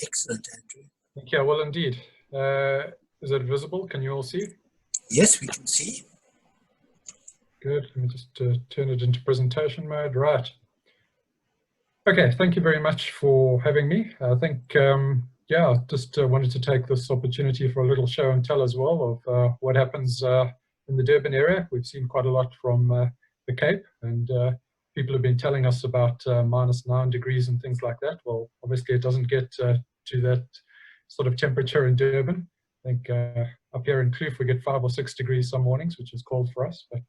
Excellent, Andrew. Okay, well, indeed. Is it visible? Can you all see? Yes, we can see. Good. Let me just turn it into presentation mode. Right. Okay, thank you very much for having me. I think, yeah, just wanted to take this opportunity for a little show and tell as well of what happens in the Durban area. We've seen quite a lot from the Cape, and people have been telling us about -9 degrees and things like that. Well, obviously it doesn't get to that sort of temperature in Durban. I think up here in Kruger we get 5 or 6 degrees some mornings, which is cold for us. But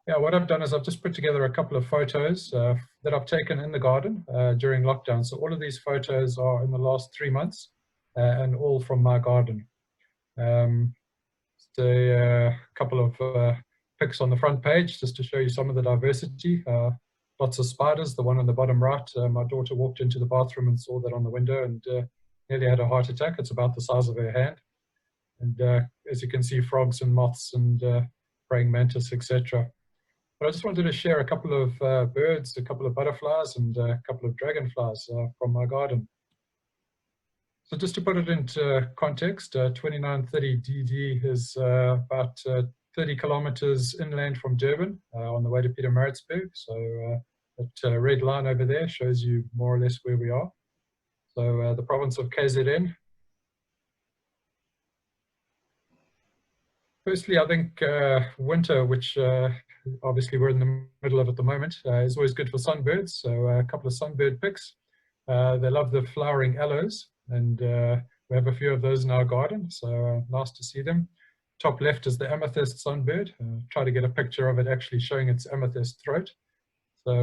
yeah, what I've done is I've just put together a couple of photos that I've taken in the garden during lockdown. So all of these photos are in the last 3 months and all from my garden. Just a couple of pics on the front page just to show you some of the diversity. Lots of spiders. The one on the bottom right, my daughter walked into the bathroom and saw that on the window and nearly had a heart attack. It's about the size of her hand. And as you can see, frogs and moths and praying mantis, etc. But I just wanted to share a couple of birds, a couple of butterflies, and a couple of dragonflies from my garden. So just to put it into context, 2930 DD is about 30 kilometers inland from Durban on the way to Pietermaritzburg. So that red line over there shows you more or less where we are. So the province of KZN. Firstly, I think winter, which obviously we're in the middle of at the moment, is always good for sunbirds. So a couple of sunbird pics. They love the flowering aloes, and we have a few of those in our garden. So nice to see them. Top left is the amethyst sunbird. Try to get a picture of it actually showing its amethyst throat. So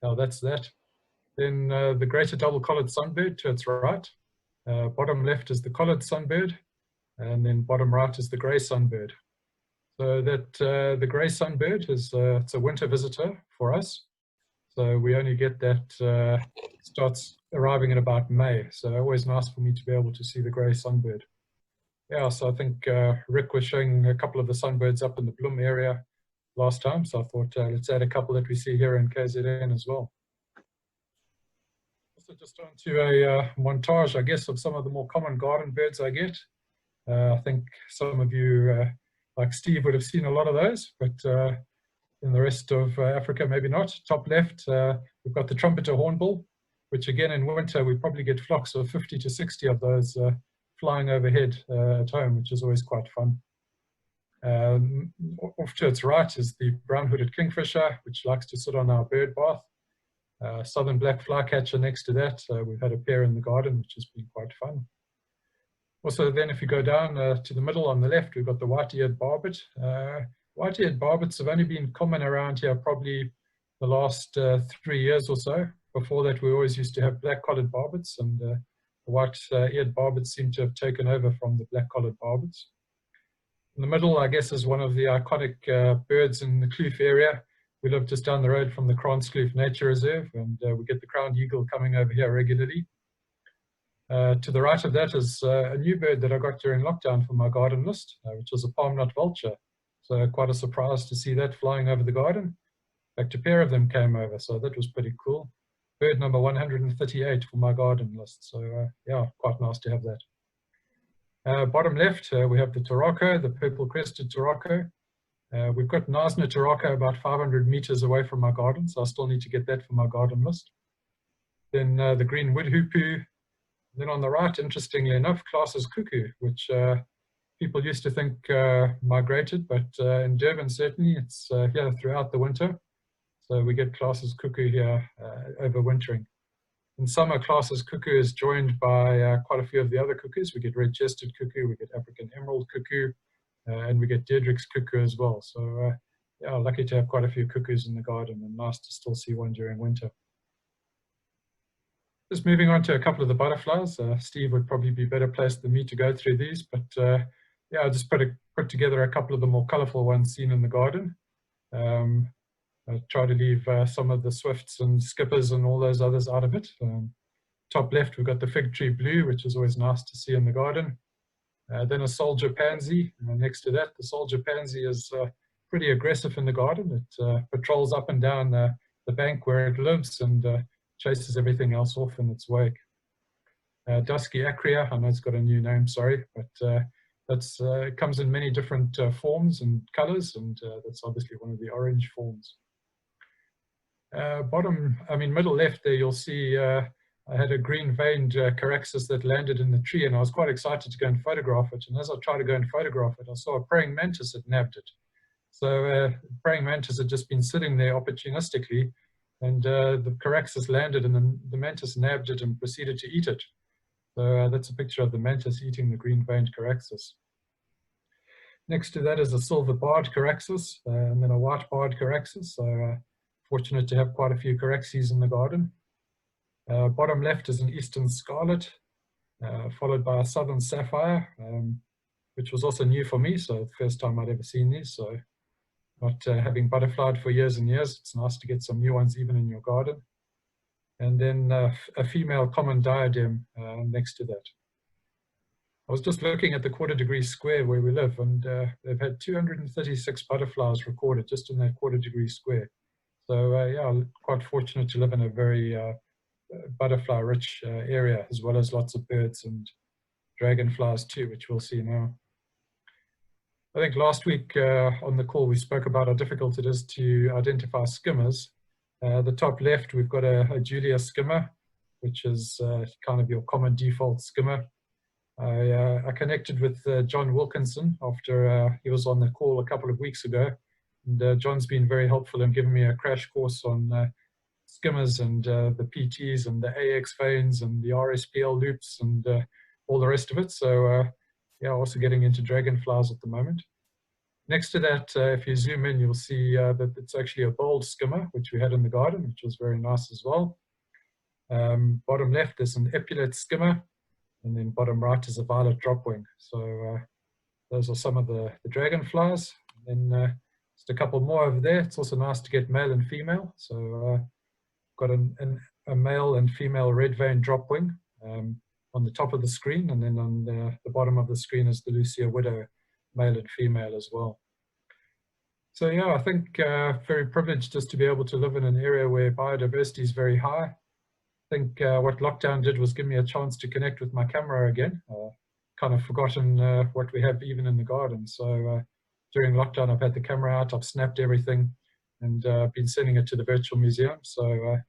now that's that. Then the greater double-collared sunbird to its right. Bottom left is the collared sunbird. And then bottom right is the grey sunbird. So that the grey sunbird is it's a winter visitor for us. So we only get that, starts arriving in about May. So always nice for me to be able to see the grey sunbird. Yeah, so I think Rick was showing a couple of the sunbirds up in the Bloem area last time. So I thought let's add a couple that we see here in KZN as well. Also just onto a montage, I guess, of some of the more common garden birds I get. I think some of you, like Steve, would have seen a lot of those, but in the rest of Africa, maybe not. Top left, we've got the trumpeter hornbill, which again in winter, we probably get flocks of 50 to 60 of those flying overhead at home, which is always quite fun. Off to its right is the brown-hooded kingfisher, which likes to sit on our bird bath. Southern black flycatcher next to that. We've had a pair in the garden, which has been quite fun. Also then if you go down to the middle on the left, we've got the white-eared barbet. White-eared barbets have only been common around here probably the last 3 years or so. Before that we always used to have black-collared barbets, and the white-eared barbets seem to have taken over from the black-collared barbets. In the middle, I guess, is one of the iconic birds in the Kloof area. We live just down the road from the Kranskloof Nature Reserve, and we get the crowned eagle coming over here regularly. To the right of that is a new bird that I got during lockdown from my garden list, which is a palm nut vulture. So quite a surprise to see that flying over the garden. In fact, a pair of them came over, so that was pretty cool. Bird number 138 for my garden list. So yeah, quite nice to have that. Bottom left, we have the Turako, the purple-crested Turako. We've got Nasna Turako about 500 meters away from my garden, so I still need to get that for my garden list. Then the green woodhoopoo. Then on the right, interestingly enough, Klaas's cuckoo, which people used to think migrated, but in Durban certainly it's here throughout the winter. So we get Klaas's cuckoo here overwintering. In summer, Klaas's cuckoo is joined by quite a few of the other cuckoos. We get red-chested cuckoo, we get African emerald cuckoo, and we get Deirdrick's cuckoo as well. So yeah, lucky to have quite a few cuckoos in the garden, and nice to still see one during winter. Just moving on to a couple of the butterflies. Steve would probably be better placed than me to go through these, but yeah, I just put together a couple of the more colorful ones seen in the garden. I try to leave some of the swifts and skippers and all those others out of it. Top left, we've got the fig tree blue, which is always nice to see in the garden. Then a soldier pansy. Next to that, the soldier pansy is pretty aggressive in the garden. It patrols up and down the bank where it lives and chases everything else off in its wake. Dusky acrea, I know it's got a new name, sorry, but it comes in many different forms and colors, and that's obviously one of the orange forms. Middle left there, you'll see I had a green-veined Caraxus that landed in the tree, and I was quite excited to go and photograph it. And as I tried to go and photograph it, I saw a praying mantis that nabbed it. So praying mantis had just been sitting there opportunistically, and the Caraxus landed, and the mantis nabbed it and proceeded to eat it. So that's a picture of the mantis eating the green-veined Caraxus. Next to that is a silver-barred Caraxus, and then a white-barred Caraxus. So fortunate to have quite a few Caraxes in the garden. Bottom left is an eastern scarlet, followed by a southern sapphire, which was also new for me, so the first time I'd ever seen these. So not having butterflied for years and years, it's nice to get some new ones even in your garden. And then a female common diadem next to that. I was just looking at the quarter-degree square where we live, and they've had 236 butterflies recorded just in that quarter-degree square. So yeah, quite fortunate to live in a very butterfly-rich area, as well as lots of birds and dragonflies too, which we'll see now. I think last week on the call we spoke about how difficult it is to identify skimmers. The top left we've got a Julia skimmer, which is kind of your common default skimmer. I connected with John Wilkinson after he was on the call a couple of weeks ago, and John's been very helpful in giving me a crash course on skimmers and the PTs and the AX veins and the RSPL loops and all the rest of it. So yeah, also getting into dragonflies at the moment. Next to that, if you zoom in, you'll see that it's actually a bold skimmer, which we had in the garden, which was very nice as well. Bottom left is an epaulet skimmer, and then bottom right is a violet dropwing. So those are some of the dragonflies. And then just a couple more over there. It's also nice to get male and female. So got a male and female red vein dropwing on the top of the screen, and then on the bottom of the screen is the Lucia widow, male and female as well. So yeah, I think very privileged just to be able to live in an area where biodiversity is very high. I think what lockdown did was give me a chance to connect with my camera again. Kind of forgotten what we have even in the garden. So during lockdown, I've had the camera out, I've snapped everything, and been sending it to the virtual museum. So I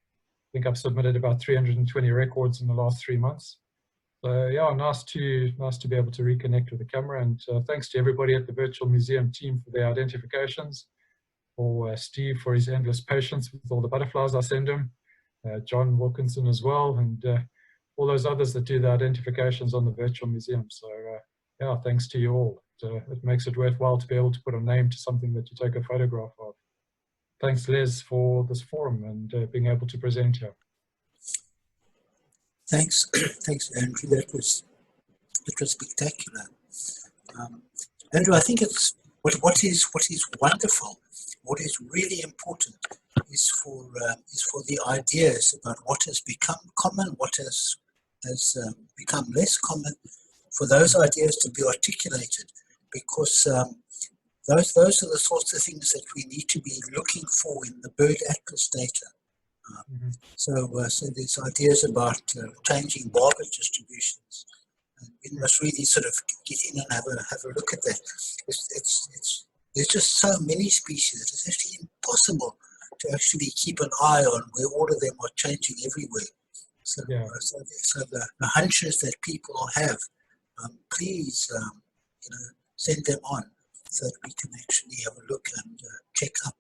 think I've submitted about 320 records in the last 3 months. So yeah, nice to be able to reconnect with the camera, and thanks to everybody at the virtual museum team for their identifications, for Steve for his endless patience with all the butterflies I send him, John Wilkinson as well, and all those others that do the identifications on the virtual museum. So yeah, thanks to you all. It makes it worthwhile to be able to put a name to something that you take a photograph of. Thanks, Les, for this forum and being able to present here. Thanks, thanks, Andrew. That was spectacular. Andrew, I think it's what is wonderful, what is really important, is for the ideas about what has become common, what has become less common, for those ideas to be articulated, because those are the sorts of things that we need to be looking for in the bird atlas data. So there's ideas about changing barbet distributions. We must really sort of get in and have a look at that. There's just so many species. It's actually impossible to actually keep an eye on where all of them are changing everywhere. So, yeah. So the hunches that people have, please send them on so that we can actually have a look and check up